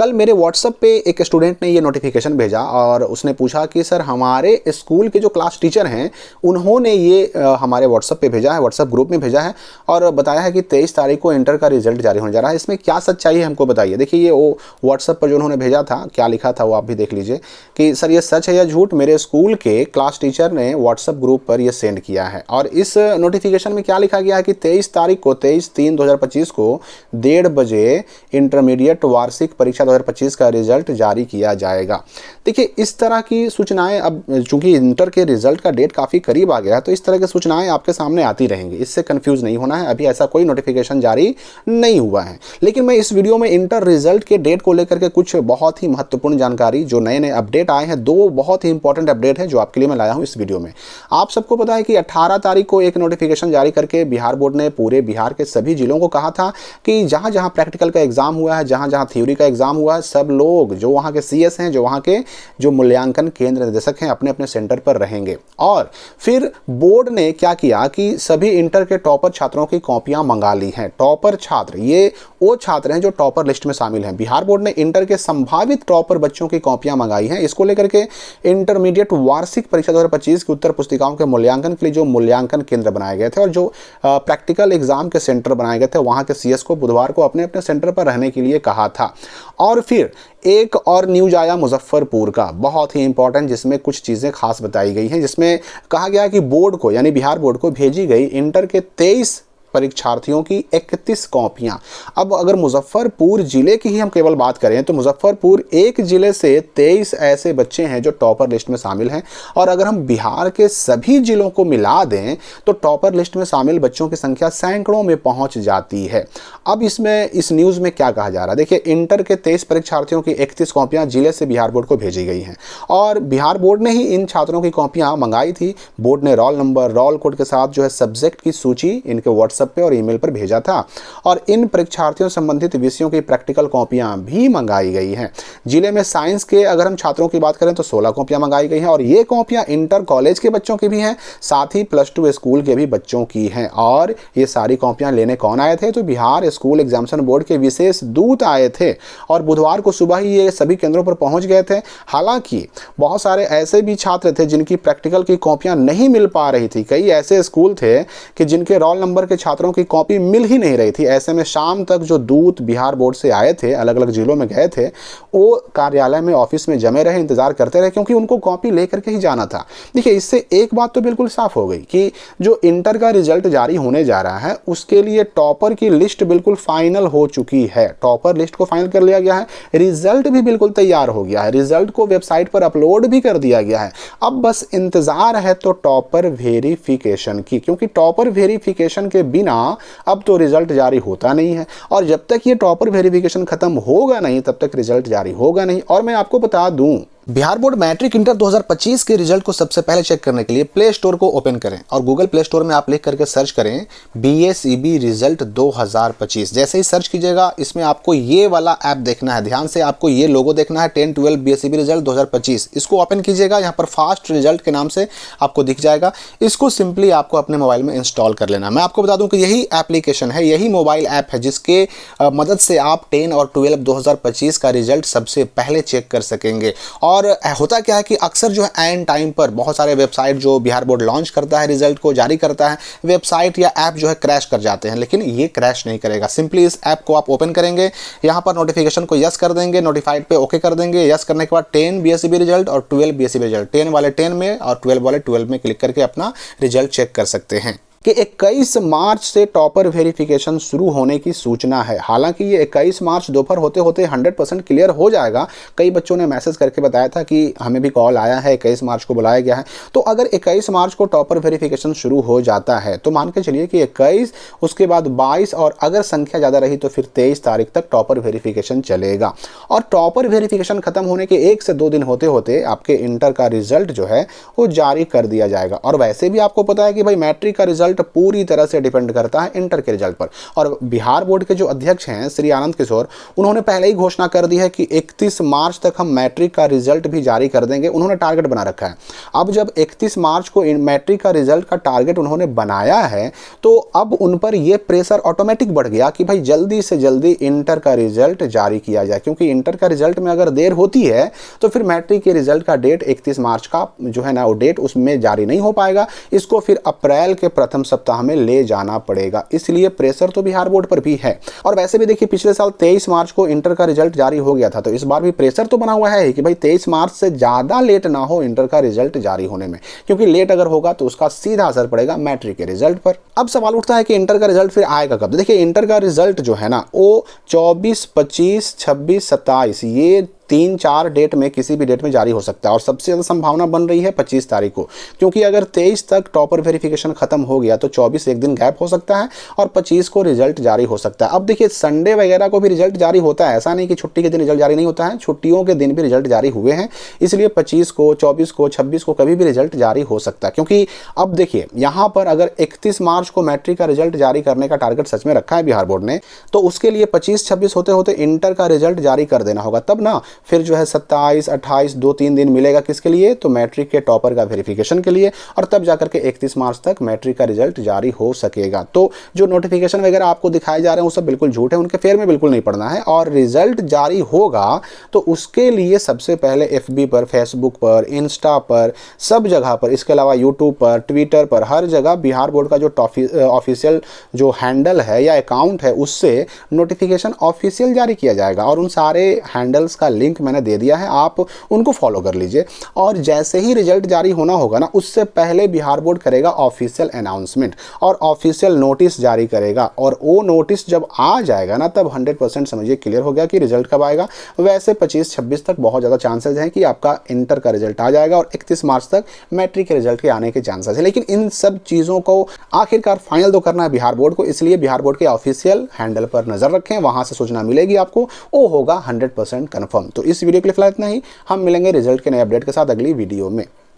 कल मेरे व्हाट्सएप पे एक स्टूडेंट ने ये नोटिफिकेशन भेजा और उसने पूछा कि सर हमारे स्कूल के जो क्लास टीचर हैं उन्होंने ये हमारे व्हाट्सएप पे भेजा है, व्हाट्सएप ग्रुप में भेजा है और बताया है कि 23 तारीख को इंटर का रिजल्ट जारी होने जा रहा है। इसमें क्या सच्चाई है हमको बताइए। देखिए ये वो व्हाट्सएप पर जो उन्होंने भेजा था, क्या लिखा था वो आप भी देख लीजिए कि सर ये सच है या झूठ। मेरे स्कूल के क्लास टीचर ने व्हाट्सएप ग्रुप पर ये सेंड किया है और इस नोटिफिकेशन में क्या लिखा गया है कि 23 तारीख को 23/3/2025 को 1:30 बजे इंटरमीडिएट वार्षिक परीक्षा 2025 का रिजल्ट जारी किया जाएगा। देखिए इस तरह की सूचनाएं, अब चूंकि इंटर के रिजल्ट का डेट काफ़ी करीब आ गया है तो इस तरह की सूचनाएं आपके सामने आती रहेंगी, इससे कंफ्यूज नहीं होना है। अभी ऐसा कोई नोटिफिकेशन जारी नहीं हुआ है, लेकिन मैं इस वीडियो में इंटर रिजल्ट के डेट को लेकर के कुछ बहुत ही महत्वपूर्ण जानकारी, जो नए नए अपडेट आए हैं, 2 बहुत ही इंपॉर्टेंट अपडेट है जो आपके लिए मैं लाया हूं इस वीडियो में। आप सबको पता है कि 18 तारीख को एक नोटिफिकेशन जारी करके बिहार बोर्ड ने पूरे बिहार के सभी जिलों को कहा था कि जहां जहां प्रैक्टिकल का एग्जाम हुआ है, जहां जहां थ्योरी का एग्जाम हुआ है, सब लोग जो वहां के सीएस हैं, जो वहां के जो मूल्यांकन केंद्र निदेशक हैं, अपने अपने सेंटर पर रहेंगे। और फिर बोर्ड ने क्या किया कि सभी इंटर के टॉपर छात्रों की कॉपियां मंगा ली हैं। टॉपर छात्र ये वो छात्र हैं जो टॉपर लिस्ट में शामिल हैं। बिहार बोर्ड ने इंटर के संभावित टॉपर बच्चों की कॉपियां मंगाई हैं। इसको लेकर के इंटरमीडिएट वार्षिक परीक्षा 2025 की उत्तर पुस्तिकाओं के मूल्यांकन के लिए जो मूल्यांकन केंद्र बनाए गए थे और जो प्रैक्टिकल एग्जाम के सेंटर बनाए गए थे, वहां के सीएस को बुधवार को अपने अपने सेंटर पर रहने के लिए कहा था। और फिर एक और न्यूज आया मुजफ्फरपुर का, बहुत ही इंपॉर्टेंट, जिसमें कुछ चीज़ें खास बताई गई हैं, जिसमें कहा गया कि बोर्ड को यानी बिहार बोर्ड को भेजी गई इंटर के 23 परीक्षार्थियों की 31 कॉपियां। अब अगर मुजफ्फरपुर जिले की ही हम केवल बात करें तो मुजफ्फरपुर एक जिले से 23 ऐसे बच्चे हैं जो टॉपर लिस्ट में शामिल हैं और अगर हम बिहार के सभी जिलों को मिला दें तो टॉपर लिस्ट में शामिल बच्चों की संख्या सैकड़ों में पहुंच जाती है। अब इसमें इस न्यूज़ में क्या कहा जा रहा है, देखिए इंटर के 23 परीक्षार्थियों की 31 कॉपियाँ जिले से बिहार बोर्ड को भेजी गई हैं और बिहार बोर्ड ने ही इन छात्रों की कॉपियाँ मंगाई थी। बोर्ड ने रोल नंबर, रोल कोड के साथ जो है सब्जेक्ट की सूची इनके व्हाट्सएप पे और ईमेल पर भेजा था और इन परीक्षार्थियों संबंधित विषयों की प्रैक्टिकल कॉपियां भी मंगाई गई हैं। जिले में साइंस के अगर हम छात्रों की बात करें तो 16 कॉपियां मंगाई गई हैं और ये कॉपियां इंटर कॉलेज के बच्चों की भी हैं, साथ ही +2 स्कूल के भी बच्चों की हैं। और ये सारी कॉपियां लेने कौन आए थे, तो बिहार स्कूल एग्जामिनेशन बोर्ड के विशेष दूत आए थे और बुधवार को सुबह ही ये सभी केंद्रों पर पहुंच गए थे। हालांकि बहुत सारे ऐसे भी छात्र थे जिनकी प्रैक्टिकल की कॉपियां नहीं मिल पा रही थी। कई ऐसे स्कूल थे कि जिनके रोल नंबर के छात्रों की कॉपी मिल ही नहीं रही थी। ऐसे में शाम तक जो दूत बिहार बोर्ड से आए थे, अलग अलग जिलों में गए थे, वो कार्यालय में ऑफिस में जमे रहे, इंतजार करते रहे, क्योंकि उनको कॉपी लेकर के ही जाना था। देखिए इससे एक बात तो बिल्कुल साफ हो गई कि जो इंटर का रिजल्ट जारी होने जा रहा है उसके लिए टॉपर की लिस्ट बिल्कुल फाइनल हो चुकी है। टॉपर लिस्ट को फाइनल कर लिया गया है, रिजल्ट भी बिल्कुल तैयार हो गया है, रिजल्ट को वेबसाइट पर अपलोड भी कर दिया गया है। अब बस इंतजार है तो टॉपर वेरिफिकेशन की, क्योंकि टॉपर वेरिफिकेशन के बिना अब तो रिजल्ट जारी होता नहीं है और जब तक ये टॉपर वेरिफिकेशन खत्म होगा नहीं तब तक रिजल्ट जारी होगा नहीं। और मैं आपको बता दूं, बिहार बोर्ड मैट्रिक इंटर 2025 के रिजल्ट को सबसे पहले चेक करने के लिए प्ले स्टोर को ओपन करें और गूगल प्ले स्टोर में आप लिख करके सर्च करें BSEB रिजल्ट 2025। जैसे ही सर्च कीजिएगा इसमें आपको ये वाला ऐप देखना है, ध्यान से आपको ये लोगो देखना है 10-12 BSEB रिजल्ट 2025। इसको ओपन कीजिएगा, यहाँ पर फास्ट रिजल्ट के नाम से आपको दिख जाएगा। इसको सिंपली आपको अपने मोबाइल में इंस्टॉल कर लेना। मैं आपको बता दूं कि यही एप्लीकेशन है, यही मोबाइल ऐप है जिसके मदद से आप 10 और 12 2025 का रिजल्ट सबसे पहले चेक कर सकेंगे। और होता क्या है कि अक्सर जो है एंड टाइम पर बहुत सारे वेबसाइट जो बिहार बोर्ड लॉन्च करता है, रिजल्ट को जारी करता है, वेबसाइट या ऐप जो है क्रैश कर जाते हैं, लेकिन ये क्रैश नहीं करेगा। सिंपली इस ऐप को आप ओपन करेंगे, यहाँ पर नोटिफिकेशन को यस कर देंगे, नोटिफाइड पे ओके कर देंगे। यस करने के बाद 10 BSEB रिजल्ट और 12 BSEB रिजल्ट, 10 वाले 10 में और 12 वाले 12 में क्लिक करके अपना रिजल्ट चेक कर सकते हैं। कि 21 मार्च से टॉपर वेरिफिकेशन शुरू होने की सूचना है। हालांकि ये 21 मार्च दोपहर होते होते 100% क्लियर हो जाएगा। कई बच्चों ने मैसेज करके बताया था कि हमें भी कॉल आया है, 21 मार्च को बुलाया गया है। तो अगर 21 मार्च को टॉपर वेरिफिकेशन शुरू हो जाता है तो मान के चलिए कि 21, उसके बाद 22 और अगर संख्या ज़्यादा रही तो फिर 23 तारीख तक टॉपर वेरिफिकेशन चलेगा। और टॉपर वेरिफिकेशन खत्म होने के 1 से 2 दिन होते होते आपके इंटर का रिजल्ट जो है वो जारी कर दिया जाएगा। और वैसे भी आपको पता है कि भाई मैट्रिक का रिजल्ट रिजल्ट पूरी तरह से डिपेंड करता है इंटर के रिजल्ट पर। और बिहार बोर्ड के जो अध्यक्ष हैं श्री आनंद किशोर, उन्होंने पहले ही घोषणा कर दी है कि 31 मार्च तक हम मैट्रिक का रिजल्ट भी जारी कर देंगे। उन्होंने टारगेट बना रखा है। अब जब 31 मार्च को मैट्रिक का रिजल्ट का टारगेट उन्होंने बनाया है, तो अब उन पर यह प्रेशर ऑटोमेटिक बढ़ गया कि भाई जल्दी से जल्दी इंटर का रिजल्ट जारी किया जाए, क्योंकि इंटर का रिजल्ट में अगर देर होती है तो फिर मैट्रिक के रिजल्ट का डेट 31 मार्च का जो है ना वो डेट उसमें जारी नहीं हो पाएगा। इसको फिर अप्रैल के प्रथम सप्ताह में ले जाना पड़ेगा। इसलिए प्रेशर तो बिहार बोर्ड पर भी है। और वैसे भी देखिए पिछले साल 23 मार्च को इंटर का रिजल्ट जारी हो गया था, तो इस बार भी प्रेशर तो बना हुआ है कि भाई 23 मार्च से ज़्यादा लेट ना हो इंटर का रिजल्ट जारी होने में, क्योंकि लेट अगर होगा तो उसका सीधा असर पड़ेगा मैट्रिक के रिजल्ट पर। अब सवाल उठता है कि इंटर का रिजल्ट फिर आएगा कब। देखिए इंटर का रिजल्ट जो है ना वो 24, 25, 26, 27 ये 3-4 डेट में किसी भी डेट में जारी हो सकता है। और सबसे ज़्यादा संभावना बन रही है 25 तारीख को, क्योंकि अगर 23 तक टॉपर वेरिफिकेशन खत्म हो गया तो 24 एक दिन गैप हो सकता है और 25 को रिजल्ट जारी हो सकता है। अब देखिए संडे वगैरह को भी रिजल्ट जारी होता है, ऐसा नहीं कि छुट्टी के दिन रिजल्ट जारी नहीं होता है, छुट्टियों के दिन भी रिजल्ट जारी हुए हैं। इसलिए 25 को, 24 को, 26 को कभी भी रिजल्ट जारी हो सकता है। क्योंकि अब देखिए यहाँ पर अगर 31 मार्च को मैट्रिक का रिजल्ट जारी करने का टारगेट सच में रखा है बिहार बोर्ड ने, तो उसके लिए 25-26 होते होते इंटर का रिजल्ट जारी कर देना होगा। तब ना फिर जो है 27, 28 2-3 दिन मिलेगा किसके लिए, तो मैट्रिक के टॉपर का वेरिफिकेशन के लिए, और तब जाकर के 31 मार्च तक मैट्रिक का रिजल्ट जारी हो सकेगा। तो जो नोटिफिकेशन वगैरह आपको दिखाए जा रहे हैं वो सब बिल्कुल झूठ है, उनके फेर में बिल्कुल नहीं पड़ना है। और रिजल्ट जारी होगा तो उसके लिए सबसे पहले FB पर, फेसबुक पर, इंस्टा पर, सब जगह पर, इसके अलावा यूट्यूब पर, ट्विटर पर, हर जगह बिहार बोर्ड का जो ऑफिशियल जो हैंडल है या अकाउंट है उससे नोटिफिकेशन ऑफिशियल जारी किया जाएगा। और उन सारे हैंडल्स का लिंक मैंने दे दिया है, आप उनको फॉलो कर लीजिए। और जैसे ही रिजल्ट जारी होना होगा ना, उससे पहले बिहार बोर्ड करेगा ऑफिशियल अनाउंसमेंट और ऑफिशियल नोटिस जारी करेगा। और वो नोटिस जब आ जाएगा ना, तब 100% समझिए क्लियर हो गया कि रिजल्ट कब आएगा। वैसे 25-26 तक बहुत ज़्यादा चांसेस हैं कि आपका इंटर का रिजल्ट आ जाएगा और 31 मार्च तक मैट्रिक के रिजल्ट के आने के चांसेस है। लेकिन इन सब चीज़ों को आखिरकार फाइनल तो करना है बिहार बोर्ड को, इसलिए बिहार बोर्ड के ऑफिशियल हैंडल पर नजर रखें, वहां से सूचना मिलेगी आपको, वो होगा 100% कन्फर्म। तो इस वीडियो के लिए फिलहाल इतना ही, हम मिलेंगे रिजल्ट के नए अपडेट के साथ अगली वीडियो में।